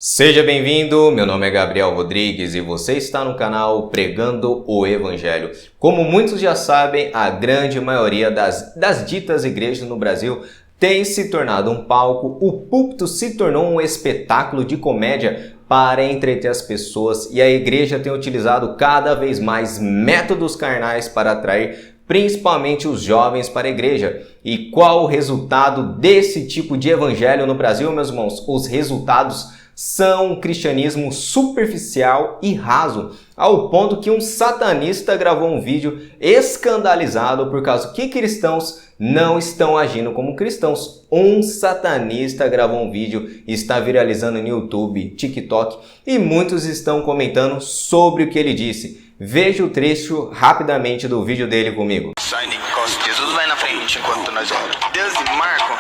Seja bem-vindo, meu nome é Gabriel Rodrigues e você está no canal Pregando o Evangelho. Como muitos já sabem, a grande maioria das ditas igrejas no Brasil tem se tornado um palco, o púlpito se tornou um espetáculo de comédia para entreter as pessoas e a igreja tem utilizado cada vez mais métodos carnais para atrair principalmente os jovens para a igreja. E qual o resultado desse tipo de evangelho no Brasil, meus irmãos? Os resultados são um cristianismo superficial e raso, ao ponto que um satanista gravou um vídeo escandalizado por causa que cristãos não estão agindo como cristãos. Um satanista gravou um vídeo e está viralizando no YouTube, TikTok, e muitos estão comentando sobre o que ele disse. Veja o trecho rapidamente do vídeo dele comigo. Sai de costas, Jesus vai na frente enquanto nós vamos. Deus de Marco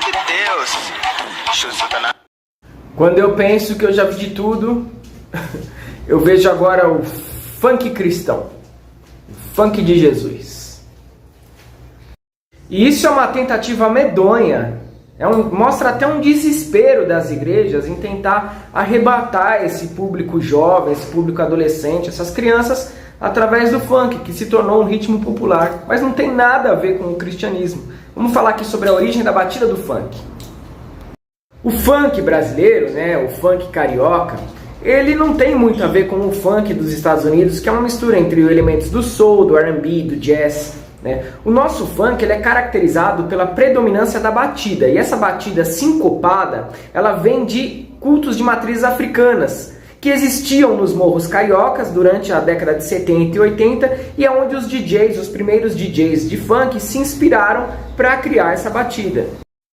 de Deus. Show de Satanás. Quando eu penso que eu já vi de tudo, eu vejo agora o funk cristão, o funk de Jesus. E isso é uma tentativa medonha, mostra até um desespero das igrejas em tentar arrebatar esse público jovem, esse público adolescente, essas crianças, através do funk, que se tornou um ritmo popular, mas não tem nada a ver com o cristianismo. Vamos falar aqui sobre a origem da batida do funk. O funk brasileiro, o funk carioca, ele não tem muito a ver com o funk dos Estados Unidos, que é uma mistura entre os elementos do soul, do R&B, do jazz. O nosso funk ele é caracterizado pela predominância da batida, e essa batida sincopada, ela vem de cultos de matrizes africanas, que existiam nos morros cariocas durante a década de 70 e 80, e é onde os DJs, os primeiros DJs de funk, se inspiraram para criar essa batida.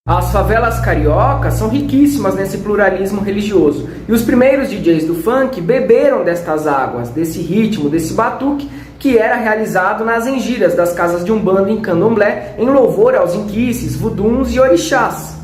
As favelas cariocas são riquíssimas nesse pluralismo religioso, e os primeiros DJs do funk beberam destas águas, desse ritmo, desse batuque, que era realizado nas engiras das casas de umbanda em candomblé, em louvor aos inquices, vuduns e orixás.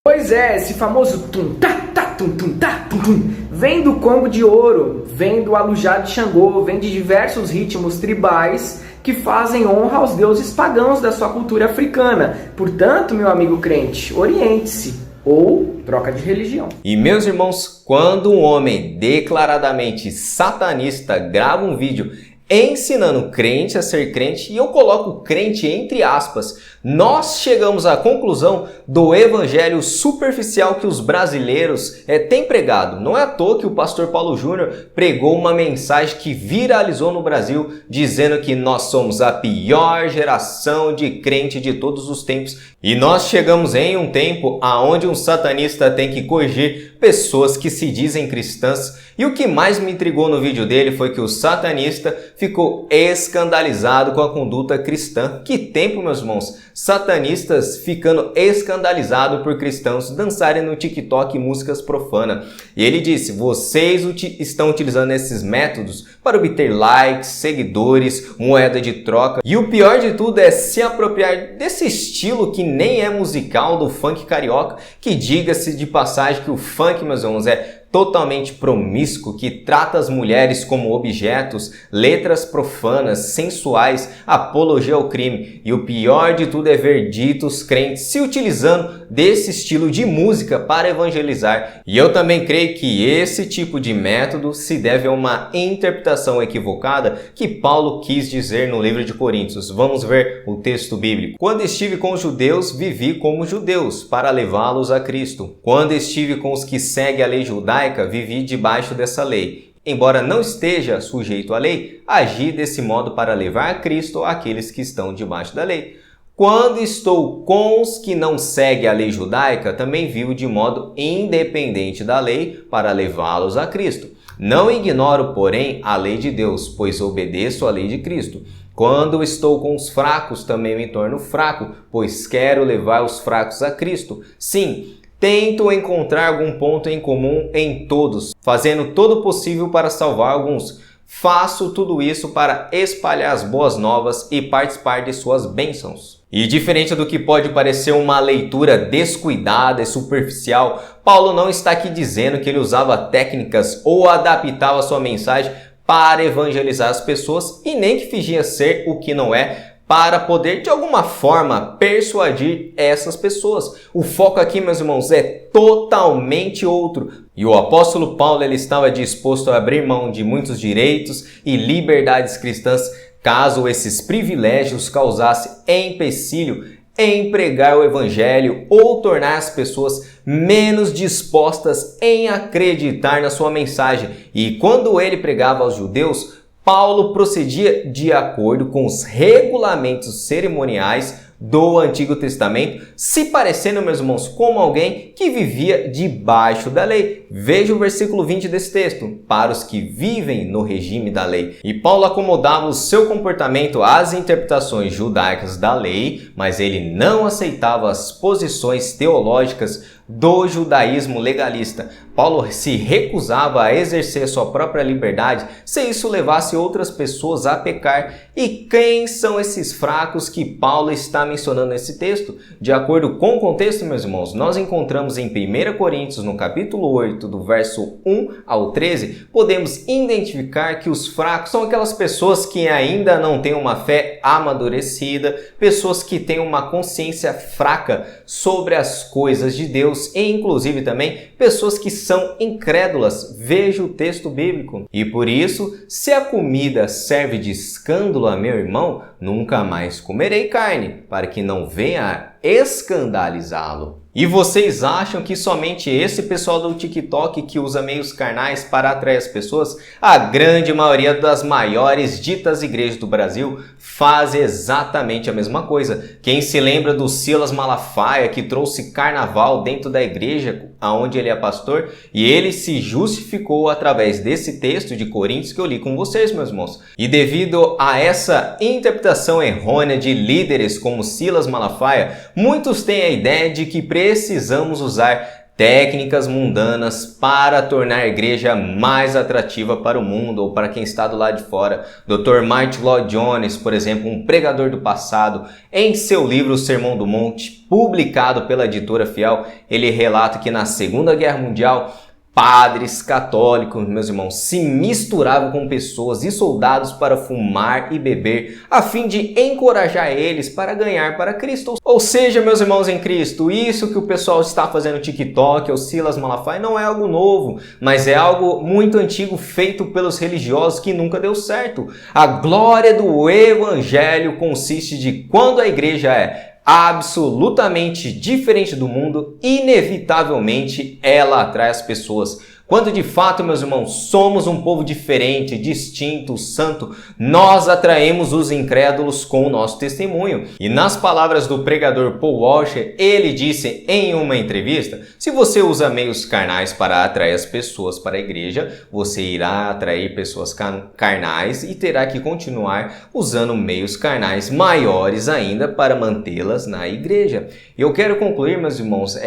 Pois é, esse famoso tum-tá-tá, tum-tum-tá, tum-tum, vem do Congo de Ouro, vem do Alujá de Xangô, vem de diversos ritmos tribais que fazem honra aos deuses pagãos da sua cultura africana. Portanto, meu amigo crente, oriente-se ou troca de religião. E meus irmãos, quando um homem declaradamente satanista grava um vídeo ensinando crente a ser crente, e eu coloco crente entre aspas, nós chegamos à conclusão do evangelho superficial que os brasileiros têm pregado. Não é à toa que o pastor Paulo Júnior pregou uma mensagem que viralizou no Brasil, dizendo que nós somos a pior geração de crente de todos os tempos. E nós chegamos em um tempo onde um satanista tem que corrigir pessoas que se dizem cristãs. E o que mais me intrigou no vídeo dele foi que o satanista ficou escandalizado com a conduta cristã. Que tempo, meus irmãos! Satanistas ficando escandalizados por cristãos dançarem no TikTok músicas profanas. E ele disse, vocês estão utilizando esses métodos para obter likes, seguidores, moeda de troca. E o pior de tudo é se apropriar desse estilo que nem é musical do funk carioca, que diga-se de passagem que o funk, meus irmãos, é totalmente promíscuo, que trata as mulheres como objetos, letras profanas, sensuais, apologia ao crime. E o pior de tudo é ver ditos crentes se utilizando desse estilo de música para evangelizar. E eu também creio que esse tipo de método se deve a uma interpretação equivocada que Paulo quis dizer no livro de Coríntios. Vamos ver o texto bíblico. Quando estive com os judeus, vivi como judeus, para levá-los a Cristo. Quando estive com os que seguem a lei judaica, vivi debaixo dessa lei. Embora não esteja sujeito à lei, agi desse modo para levar a Cristo àqueles que estão debaixo da lei. Quando estou com os que não seguem a lei judaica, também vivo de modo independente da lei para levá-los a Cristo. Não ignoro, porém, a lei de Deus, pois obedeço à lei de Cristo. Quando estou com os fracos, também me torno fraco, pois quero levar os fracos a Cristo. Sim, tento encontrar algum ponto em comum em todos, fazendo todo o possível para salvar alguns. Faço tudo isso para espalhar as boas novas e participar de suas bênçãos. E diferente do que pode parecer uma leitura descuidada e superficial, Paulo não está aqui dizendo que ele usava técnicas ou adaptava sua mensagem para evangelizar as pessoas e nem que fingia ser o que não é para poder, de alguma forma, persuadir essas pessoas. O foco aqui, meus irmãos, é totalmente outro. E o apóstolo Paulo ele estava disposto a abrir mão de muitos direitos e liberdades cristãs, caso esses privilégios causassem empecilho em pregar o evangelho ou tornar as pessoas menos dispostas em acreditar na sua mensagem. E quando ele pregava aos judeus, Paulo procedia de acordo com os regulamentos cerimoniais do Antigo Testamento, se parecendo, meus irmãos, como alguém que vivia debaixo da lei. Veja o versículo 20 desse texto, para os que vivem no regime da lei. E Paulo acomodava o seu comportamento às interpretações judaicas da lei, mas ele não aceitava as posições teológicas do judaísmo legalista. Paulo se recusava a exercer sua própria liberdade se isso levasse outras pessoas a pecar. E quem são esses fracos que Paulo está mencionando nesse texto? De acordo com o contexto, meus irmãos, nós encontramos em 1 Coríntios, no capítulo 8, do verso 1 ao 13, podemos identificar que os fracos são aquelas pessoas que ainda não têm uma fé amadurecida, pessoas que têm uma consciência fraca sobre as coisas de Deus e inclusive também pessoas que são incrédulas. Veja o texto bíblico. E por isso, se a comida serve de escândalo a meu irmão, nunca mais comerei carne, para que não venha a escandalizá-lo. E vocês acham que somente esse pessoal do TikTok que usa meios carnais para atrair as pessoas? A grande maioria das maiores ditas igrejas do Brasil faz exatamente a mesma coisa. Quem se lembra do Silas Malafaia, que trouxe carnaval dentro da igreja onde ele é pastor, e ele se justificou através desse texto de Coríntios que eu li com vocês, meus irmãos. E devido a essa interpretação errônea de líderes como Silas Malafaia, muitos têm a ideia de que precisamos usar técnicas mundanas para tornar a igreja mais atrativa para o mundo ou para quem está do lado de fora. Dr. Martin Lloyd Jones, por exemplo, um pregador do passado, em seu livro O Sermão do Monte, publicado pela editora Fiel, ele relata que na Segunda Guerra Mundial, padres católicos, meus irmãos, se misturavam com pessoas e soldados para fumar e beber, a fim de encorajar eles para ganhar para Cristo. Ou seja, meus irmãos em Cristo, isso que o pessoal está fazendo no TikTok, o Silas Malafaia, não é algo novo, mas é algo muito antigo feito pelos religiosos que nunca deu certo. A glória do evangelho consiste de quando a igreja é absolutamente diferente do mundo, inevitavelmente ela atrai as pessoas. Quando de fato, meus irmãos, somos um povo diferente, distinto, santo, nós atraímos os incrédulos com o nosso testemunho. E nas palavras do pregador Paul Washer, ele disse em uma entrevista: se você usa meios carnais para atrair as pessoas para a igreja, você irá atrair pessoas carnais e terá que continuar usando meios carnais maiores ainda para mantê-las na igreja. Eu quero concluir, meus irmãos,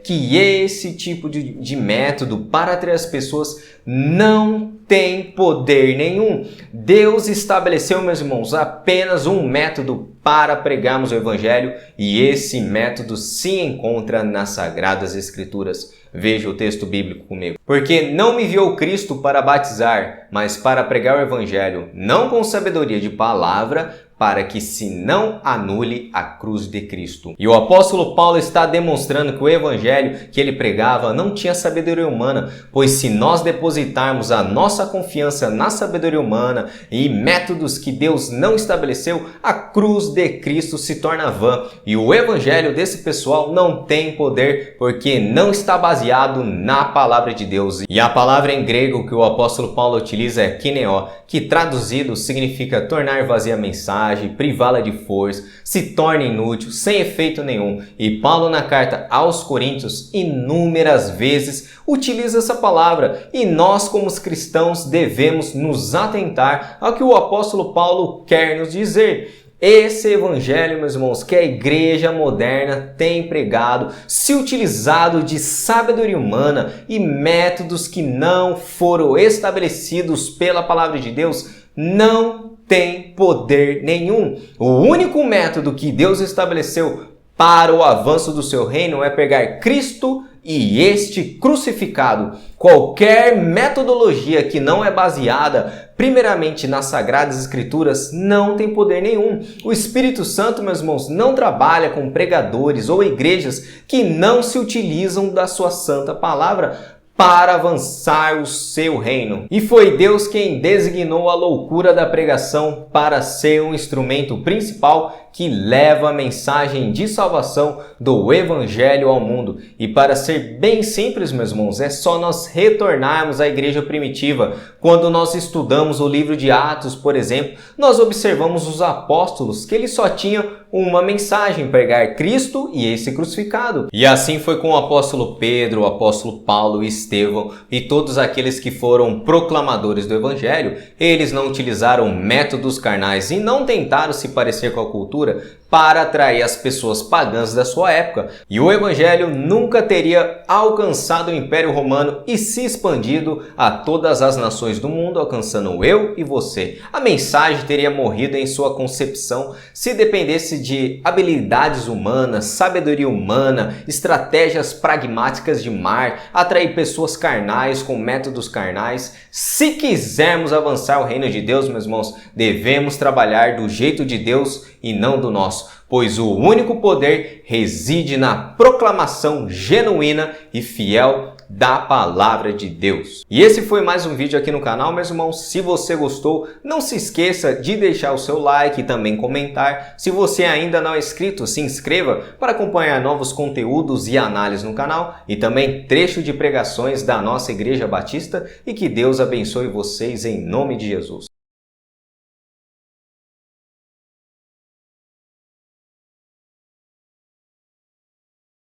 que esse tipo de método para atrair as pessoas não tem poder nenhum. Deus estabeleceu, meus irmãos, apenas um método para pregarmos o evangelho e esse método se encontra nas Sagradas Escrituras. Veja o texto bíblico comigo. Porque não me enviou Cristo para batizar, mas para pregar o evangelho, não com sabedoria de palavra, para que se não anule a cruz de Cristo. E o apóstolo Paulo está demonstrando que o evangelho que ele pregava não tinha sabedoria humana, pois se nós depositarmos a nossa confiança na sabedoria humana e métodos que Deus não estabeleceu, a cruz de Cristo se torna vã. E o evangelho desse pessoal não tem poder, porque não está baseado na palavra de Deus. E a palavra em grego que o apóstolo Paulo utiliza é kineó, que traduzido significa tornar vazia a mensagem, privá-la de força, se torna inútil, sem efeito nenhum. E Paulo na carta aos Coríntios inúmeras vezes utiliza essa palavra, e nós como os cristãos devemos nos atentar ao que o apóstolo Paulo quer nos dizer. Esse evangelho, meus irmãos, que a igreja moderna tem pregado, se utilizado de sabedoria humana e métodos que não foram estabelecidos pela palavra de Deus, não tem poder nenhum. O único método que Deus estabeleceu para o avanço do seu reino é pegar Cristo e este crucificado. Qualquer metodologia que não é baseada primeiramente nas Sagradas Escrituras não tem poder nenhum. O Espírito Santo, meus irmãos, não trabalha com pregadores ou igrejas que não se utilizam da sua santa palavra para avançar o seu reino. E foi Deus quem designou a loucura da pregação para ser um instrumento principal que leva a mensagem de salvação do Evangelho ao mundo. E para ser bem simples, meus irmãos, é só nós retornarmos à igreja primitiva. Quando nós estudamos o livro de Atos, por exemplo, nós observamos os apóstolos que eles só tinham uma mensagem: pregar Cristo e esse crucificado. E assim foi com o apóstolo Pedro, o apóstolo Paulo, Estevão e todos aqueles que foram proclamadores do Evangelho. Eles não utilizaram métodos carnais e não tentaram se parecer com a cultura para atrair as pessoas pagãs da sua época. E o Evangelho nunca teria alcançado o Império Romano e se expandido a todas as nações do mundo, alcançando eu e você. A mensagem teria morrido em sua concepção se dependesse de habilidades humanas, sabedoria humana, estratégias pragmáticas de atrair pessoas carnais com métodos carnais. Se quisermos avançar o reino de Deus, meus irmãos, devemos trabalhar do jeito de Deus e não do nosso, pois o único poder reside na proclamação genuína e fiel da palavra de Deus. E esse foi mais um vídeo aqui no canal, meus irmãos. Se você gostou, não se esqueça de deixar o seu like e também comentar. Se você ainda não é inscrito, se inscreva para acompanhar novos conteúdos e análises no canal e também trecho de pregações da nossa Igreja Batista, e que Deus abençoe vocês em nome de Jesus.